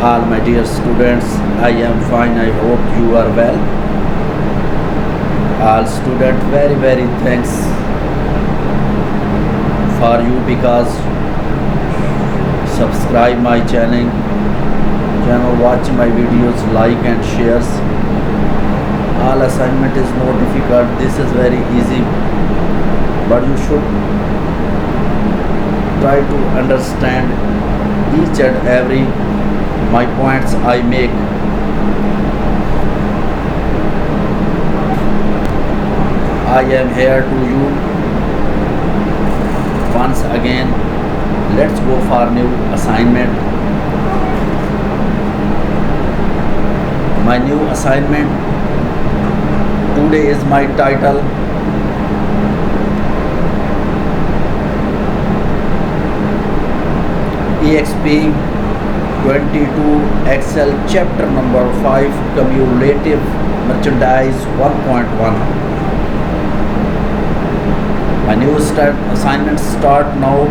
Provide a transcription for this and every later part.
all my dear students. I am fine. I hope you are well. All students, very thanks for you because subscribe my channel, watch my videos, like and shares. All assignment is not difficult. This is very easy, but you should try to understand each and every my points I make. I am here to you once again. Let's go for new assignment. My new assignment today is my title EXP 22 Excel chapter number 5 Cumulative Merchandise 1.1. My new assignment start now.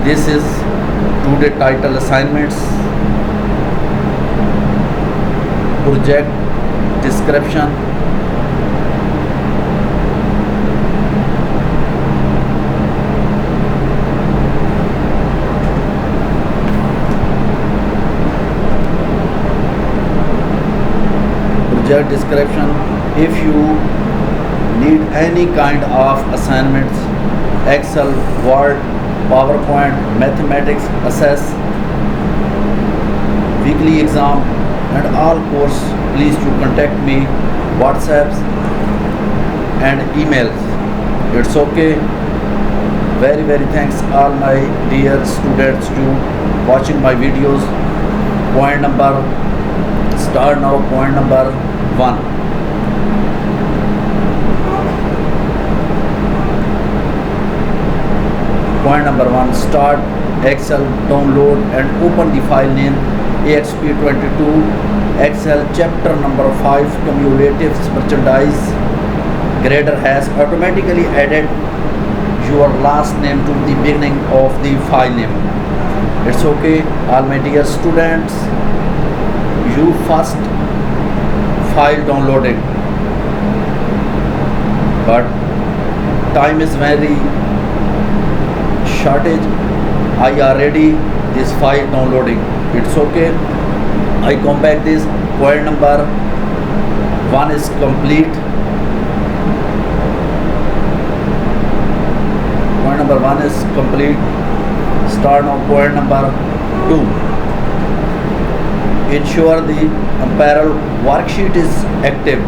This is today title assignments, project description, project description. If you need any kind of assignments, Excel, Word, PowerPoint, mathematics, assess, weekly exam and all course, please to contact me, WhatsApps and emails. It's okay. Very thanks all my dear students to watching my videos. Point number, start now. Point number 1. Point number 1, start Excel, download and open the file name EXP22 Excel chapter number 5 Cumulative Merchandise. Grader has automatically added your last name to the beginning of the file name. It's okay. All my dear students, you first file downloaded, but time is very shortage. I already this file downloading. It's okay. I come back this. Point number 1 is complete. Point number 1 is complete. Start now. Point number 2. Ensure the apparel worksheet is active.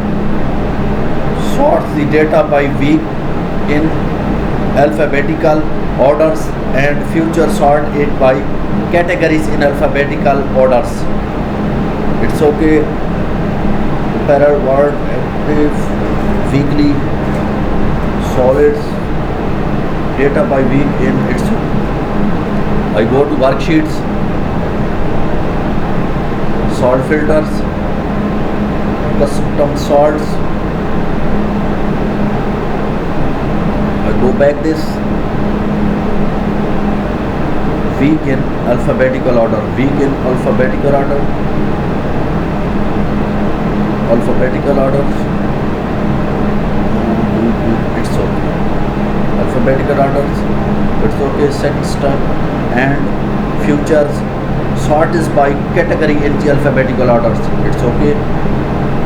Sort the data by week in alphabetical orders and future sort it by categories in alphabetical orders. It's okay. Apparel, word, active, weekly, solids, data by week in its. I go to worksheets, salt filters, custom salts. I go back this. Week in alphabetical order. Week in alphabetical order. Alphabetical orders. It's okay. Alphabetical orders. It's okay. Second step. And futures. Sort is by category in the alphabetical orders. It's okay.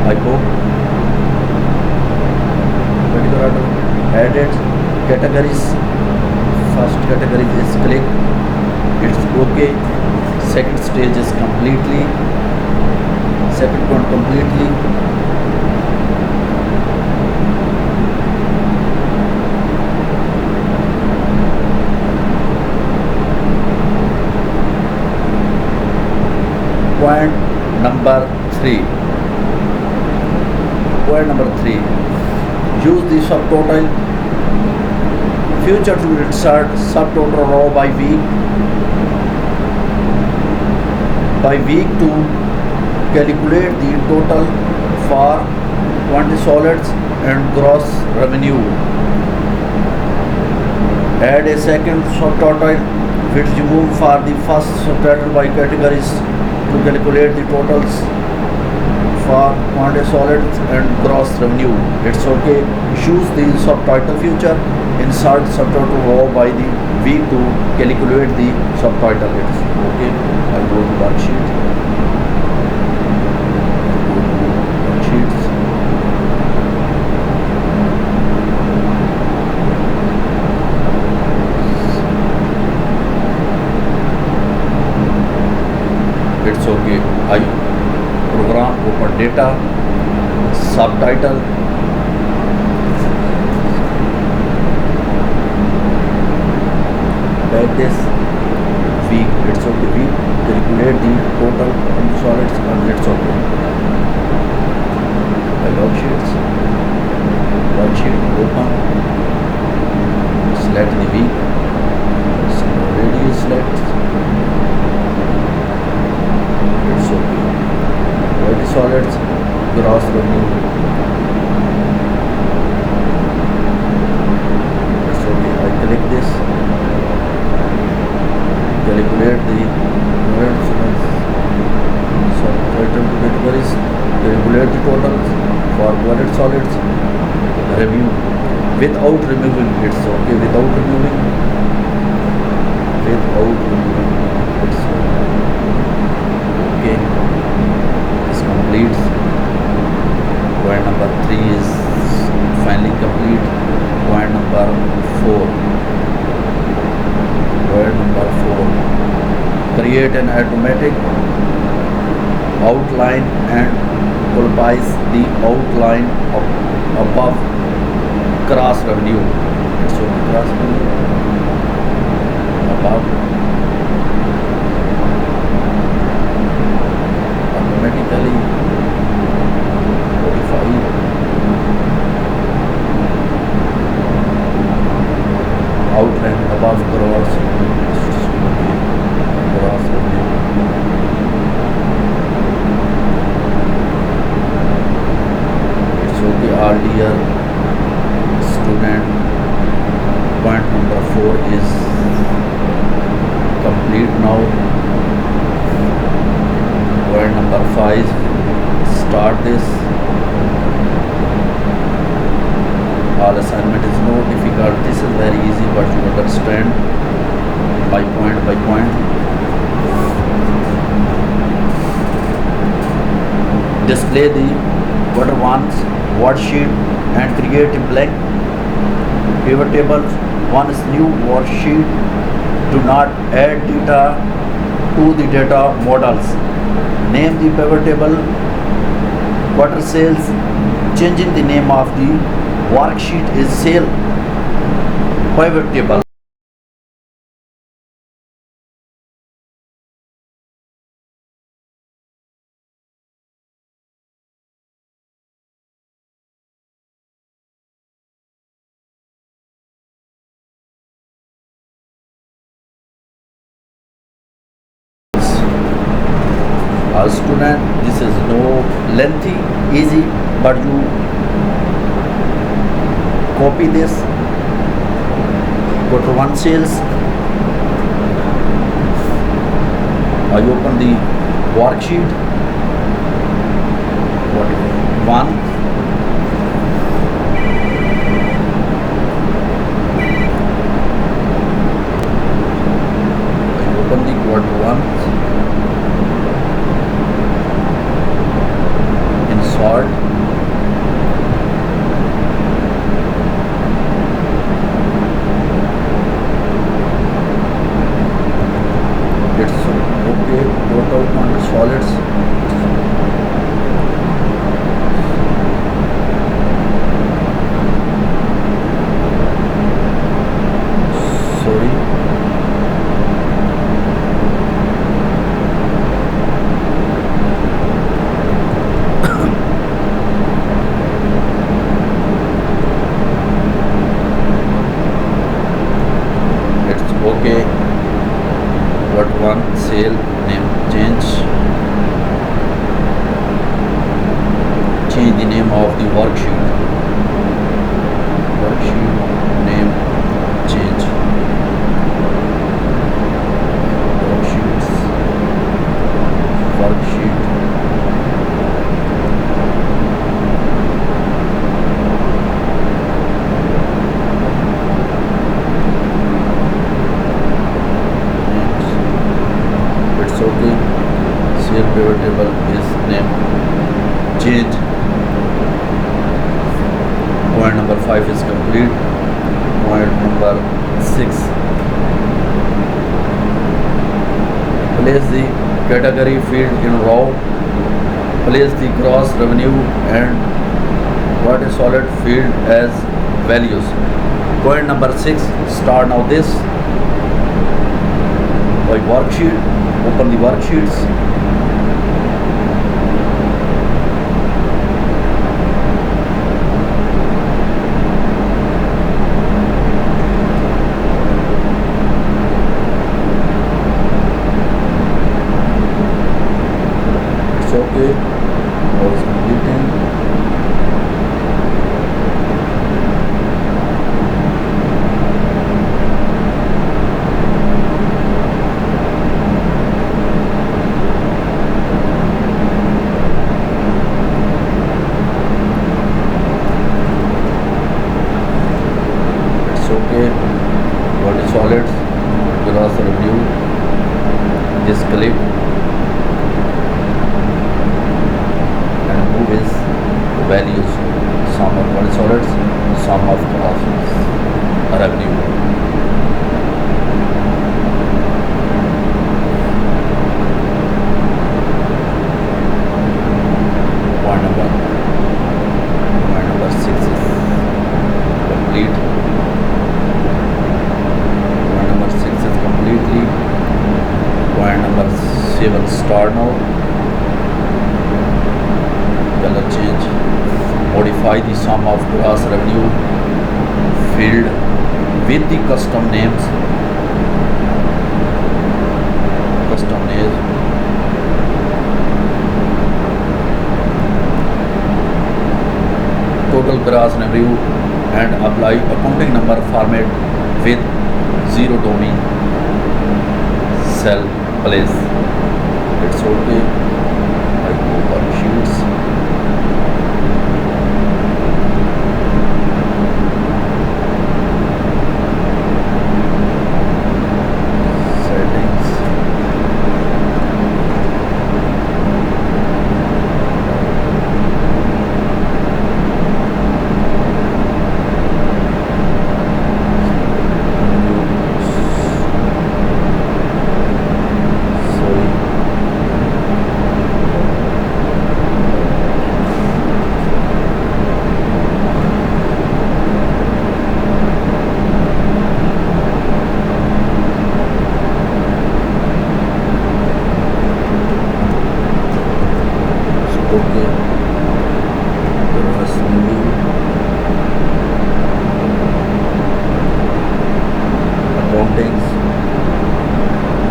I go. Alphabetical order. Added categories. First category is click. It's okay. Second stage is completely. Second one completely. Point number 3. Point number 3. Use the subtotal future to insert subtotal row by week to calculate the total for 20 solids and gross revenue. Add a second subtotal which remove for the first subtotal by categories to calculate the totals for quantity solids and gross revenue. It's okay. Choose the subtotal feature. Insert subtotal row by the week to calculate the subtotal. It's okay. I go to worksheet. Worksheets. It's okay. I program open data subtitle back this week. It's okay. We calculate the total solids and it's okay. I log sheets worksheet open, select the week, already select. It's okay. Quantity solids, gross revenue. It's okay. I click this. Calculate the subtotal categories. Calculate the totals for quantity solids. Review without removing. It's okay. Without removing. It's okay. This completes. Point number 3 is finally complete. Point number 4. Point number 4. Create an automatic outline and copies the outline of above cross revenue. It's okay. Cross revenue above. Automatically modify outline above gross revenue. It's okay. All dear student, point number 4 is complete now. Point number 5, start this. All assignment is no difficult. This is very easy, but you understand by point by point. Display the quarter one's worksheet and create a blank pivot table. Once new worksheet, do not add data to the data models. Name the pivot table quarter sales. Changing the name of the worksheet is sale pivot table. Student, this is no lengthy, easy, but you copy this, go to one sales. I open the worksheet. What is it? One. I open the quarter one. Insert. It's okay. Total quantity solids. complete. Point number 6. Place the category field in row. Place the gross revenue and what is solid field as values. Point number 6. Start now this by worksheet. Open the worksheets. It's okay. I was completing. Okay, what is solids, gross revenue, just click and who is values, sum of what is solids, sum of gross revenue. Point number 6 is complete. Point number 7, start now. Color change. Modify the sum of gross revenue field with the custom names. Custom name. Total gross revenue and apply accounting number format with 0 domain cell place. It's okay. I go for sheets. Settings. Okay. Gross revenue. Accountings.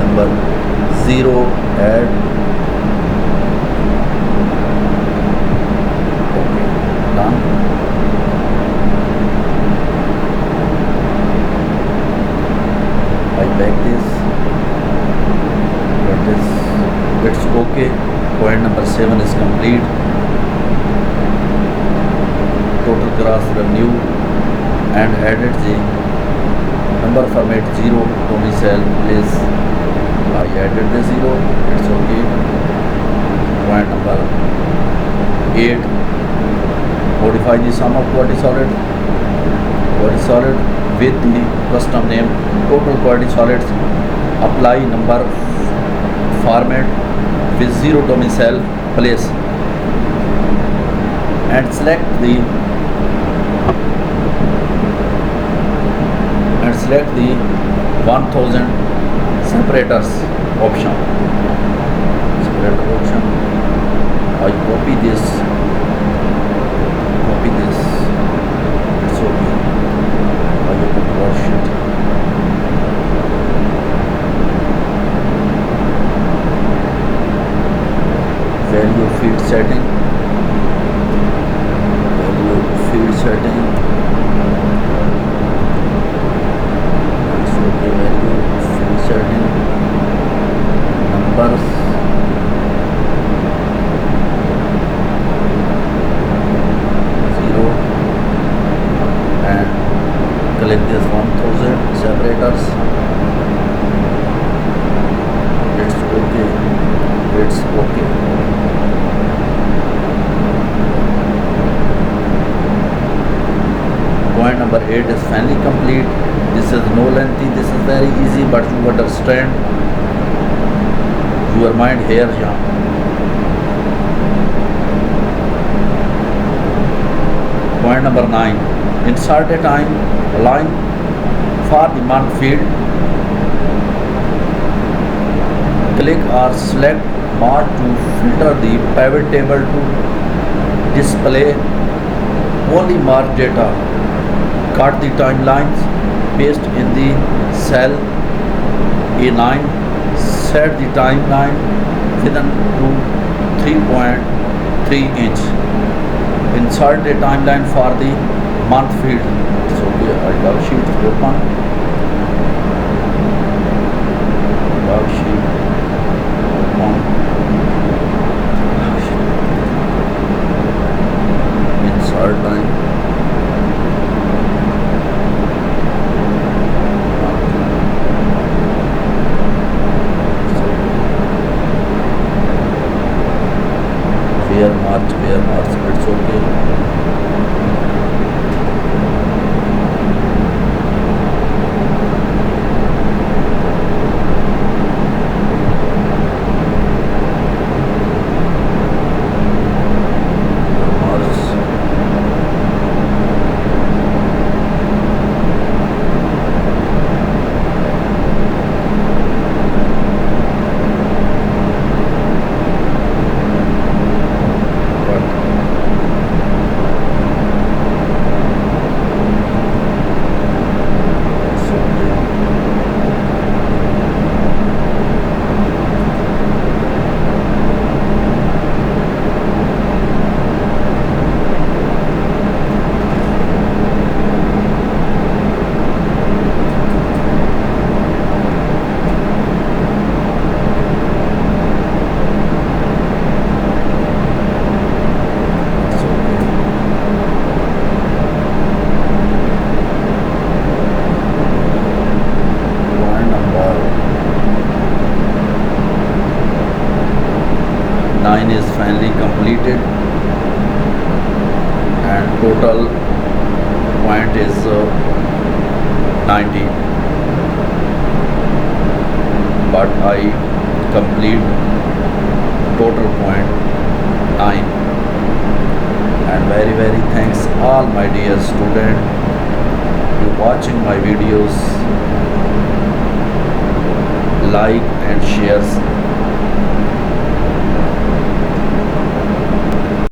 Number 0 add. Okay. Done. I back this. What is? It's okay. Point number 7 is complete. Total gross revenue and added the number format 0 domicile place. I added the 0. It's okay. Point number 8. Modify the sum of quantity solid with the custom name total quantity solids. Apply number format with 0 domicile place and select the 1000 separators option. Separator option. I copy this. It's okay. I open the worksheet. Value field setting. It's okay. Value field setting. Numbers. Click this 1000 separators. It's okay. Point number 8 is finally complete. This is no lengthy. This is very easy, but you understand your mind here, yeah. Point number 9. Insert a time line for the month field. Click or select mark to filter the pivot table to display only marked data. Cut the timelines, paste in the cell A9, set the timeline within to 3.3 inch. Insert a timeline for the month field. So log sheet open. Log sheet open. Insert time. Where March, it's okay. Is finally completed and total point is 19, but I complete total point 9. And very thanks all my dear student you watching my videos. Like and shares